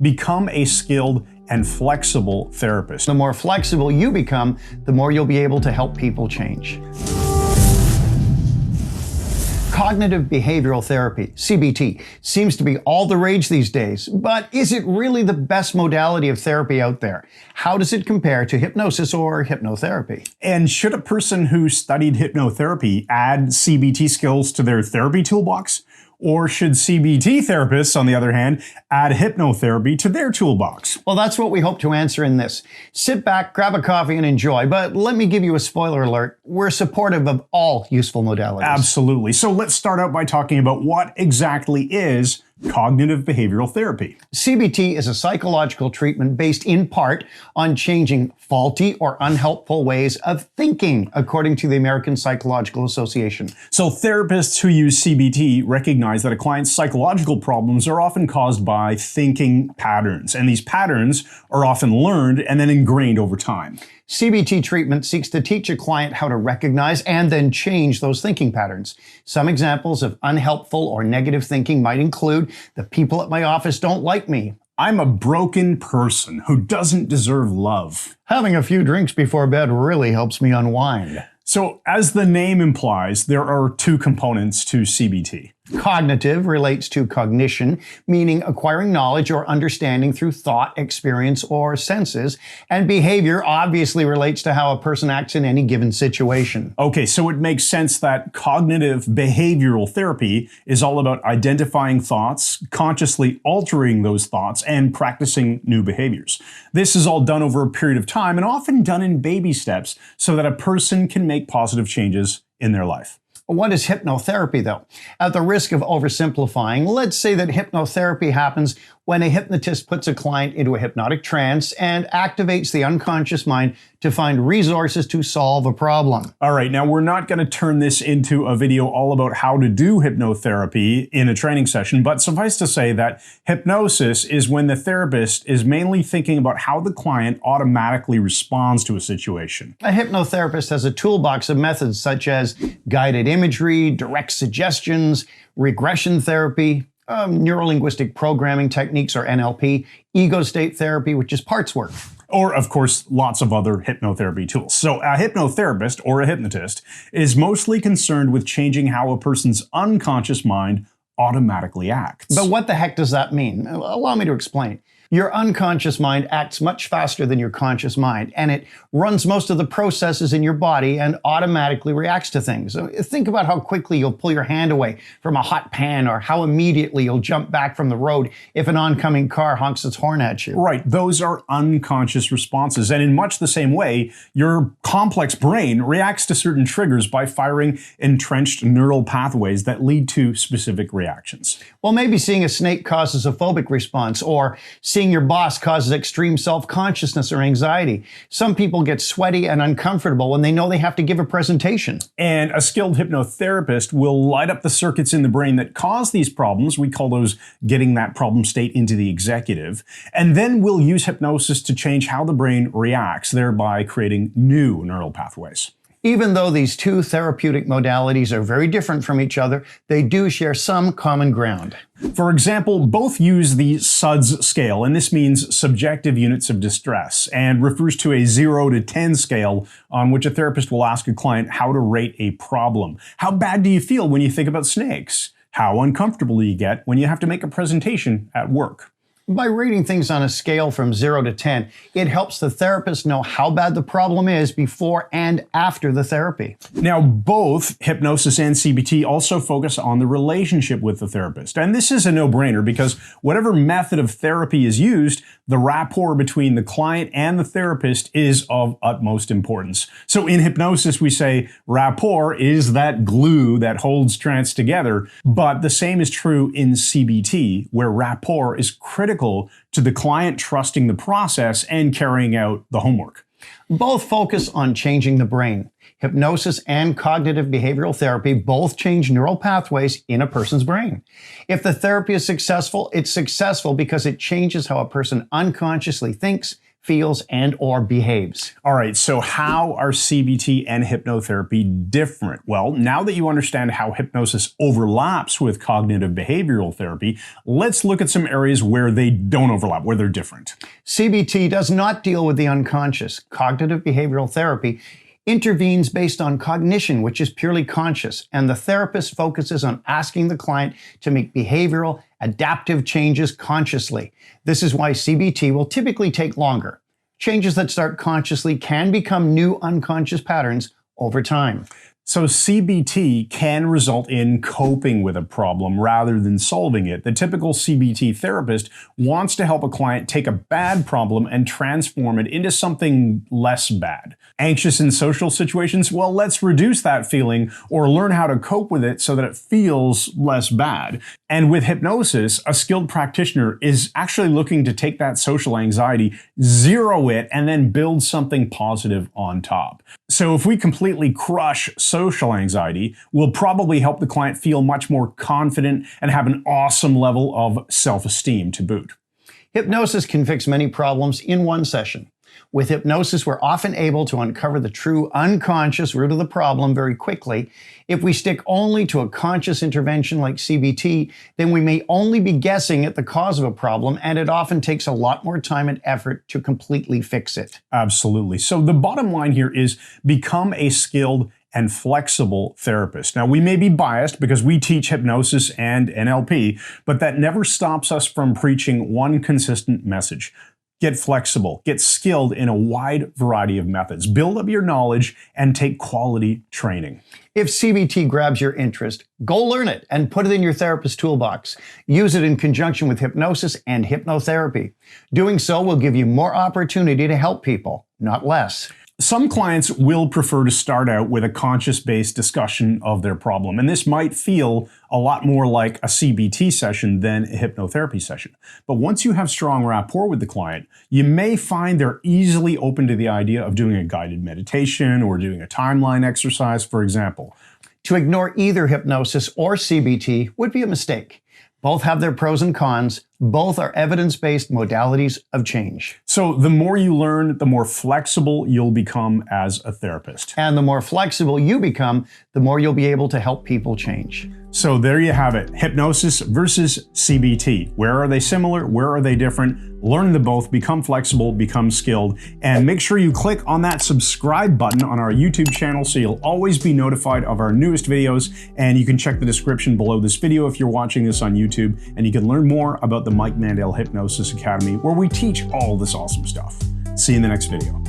Become a skilled and flexible therapist. The more flexible you become, the more you'll be able to help people change. Cognitive behavioral therapy, CBT, seems to be all the rage these days, but is it really the best modality of therapy out there? How does it compare to hypnosis or hypnotherapy? And should a person who studied hypnotherapy add CBT skills to their therapy toolbox? Or should CBT therapists, on the other hand, add hypnotherapy to their toolbox? Well, that's what we hope to answer in this. Sit back, grab a coffee, and enjoy. But let me give you a spoiler alert. We're supportive of all useful modalities. Absolutely. So let's start out by talking about what exactly is cognitive behavioral therapy. CBT is a psychological treatment based in part on changing faulty or unhelpful ways of thinking, according to the American Psychological Association. So therapists who use CBT recognize that a client's psychological problems are often caused by thinking patterns, and these patterns are often learned and then ingrained over time. CBT treatment seeks to teach a client how to recognize and then change those thinking patterns. Some examples of unhelpful or negative thinking might include, the people at my office don't like me. I'm a broken person who doesn't deserve love. Having a few drinks before bed really helps me unwind. So, as the name implies, there are two components to CBT. Cognitive relates to cognition, meaning acquiring knowledge or understanding through thought, experience, or senses. And behavior obviously relates to how a person acts in any given situation. Okay, so it makes sense that cognitive behavioral therapy is all about identifying thoughts, consciously altering those thoughts, and practicing new behaviors. This is all done over a period of time and often done in baby steps so that a person can make positive changes in their life. What is hypnotherapy, though? At the risk of oversimplifying, let's say that hypnotherapy happens when a hypnotist puts a client into a hypnotic trance and activates the unconscious mind to find resources to solve a problem. All right, now we're not going to turn this into a video all about how to do hypnotherapy in a training session, but suffice to say that hypnosis is when the therapist is mainly thinking about how the client automatically responds to a situation. A hypnotherapist has a toolbox of methods such as guided imagery, direct suggestions, regression therapy, neuro-linguistic programming techniques, or NLP, ego state therapy, which is parts work. Or, of course, lots of other hypnotherapy tools. So a hypnotherapist or a hypnotist is mostly concerned with changing how a person's unconscious mind automatically acts. But what the heck does that mean? Allow me to explain. Your unconscious mind acts much faster than your conscious mind, and it runs most of the processes in your body and automatically reacts to things. So think about how quickly you'll pull your hand away from a hot pan, or how immediately you'll jump back from the road if an oncoming car honks its horn at you. Right, those are unconscious responses, and in much the same way, your complex brain reacts to certain triggers by firing entrenched neural pathways that lead to specific reactions. Well, maybe seeing a snake causes a phobic response, or seeing your boss causes extreme self-consciousness or anxiety. Some people get sweaty and uncomfortable when they know they have to give a presentation. And a skilled hypnotherapist will light up the circuits in the brain that cause these problems. We call those getting that problem state into the executive. And then we'll use hypnosis to change how the brain reacts, thereby creating new neural pathways. Even though these two therapeutic modalities are very different from each other, they do share some common ground. For example, both use the SUDS scale, and this means subjective units of distress, and refers to a 0 to 10 scale on which a therapist will ask a client how to rate a problem. How bad do you feel when you think about snakes? How uncomfortable do you get when you have to make a presentation at work? By rating things on a scale from 0 to 10, it helps the therapist know how bad the problem is before and after the therapy. Now, both hypnosis and CBT also focus on the relationship with the therapist. And this is a no-brainer because whatever method of therapy is used, the rapport between the client and the therapist is of utmost importance. So in hypnosis, we say rapport is that glue that holds trance together, but the same is true in CBT, where rapport is critical to the client trusting the process and carrying out the homework. Both focus on changing the brain. Hypnosis and cognitive behavioral therapy both change neural pathways in a person's brain. If the therapy is successful, it's successful because it changes how a person unconsciously thinks, feels, and or behaves. All right, so how are CBT and hypnotherapy different? Well, now that you understand how hypnosis overlaps with cognitive behavioral therapy, let's look at some areas where they don't overlap, where they're different. CBT does not deal with the unconscious. Cognitive behavioral therapy intervenes based on cognition, which is purely conscious, and the therapist focuses on asking the client to make behavioral, adaptive changes consciously. This is why CBT will typically take longer. Changes that start consciously can become new unconscious patterns over time. So CBT can result in coping with a problem rather than solving it. The typical CBT therapist wants to help a client take a bad problem and transform it into something less bad. Anxious in social situations? Well, let's reduce that feeling or learn how to cope with it so that it feels less bad. And with hypnosis, a skilled practitioner is actually looking to take that social anxiety, zero it, and then build something positive on top. So if we completely crush social anxiety, we'll probably help the client feel much more confident and have an awesome level of self-esteem to boot. Hypnosis can fix many problems in one session. With hypnosis, we're often able to uncover the true unconscious root of the problem very quickly. If we stick only to a conscious intervention like CBT, then we may only be guessing at the cause of a problem, and it often takes a lot more time and effort to completely fix it. Absolutely. So the bottom line here is become a skilled and flexible therapist. Now, we may be biased because we teach hypnosis and NLP, but that never stops us from preaching one consistent message. Get flexible, get skilled in a wide variety of methods, build up your knowledge, and take quality training. If CBT grabs your interest, go learn it and put it in your therapist's toolbox. Use it in conjunction with hypnosis and hypnotherapy. Doing so will give you more opportunity to help people, not less. Some clients will prefer to start out with a conscious-based discussion of their problem, and this might feel a lot more like a CBT session than a hypnotherapy session. But once you have strong rapport with the client, you may find they're easily open to the idea of doing a guided meditation or doing a timeline exercise, for example. To ignore either hypnosis or CBT would be a mistake. Both have their pros and cons. Both are evidence-based modalities of change. So the more you learn, the more flexible you'll become as a therapist. And the more flexible you become, the more you'll be able to help people change. So there you have it, hypnosis versus CBT. Where are they similar? Where are they different? Learn them both, become flexible, become skilled, and make sure you click on that subscribe button on our YouTube channel so you'll always be notified of our newest videos. And you can check the description below this video if you're watching this on YouTube, and you can learn more about the Mike Mandel Hypnosis Academy, where we teach all this awesome stuff. See you in the next video.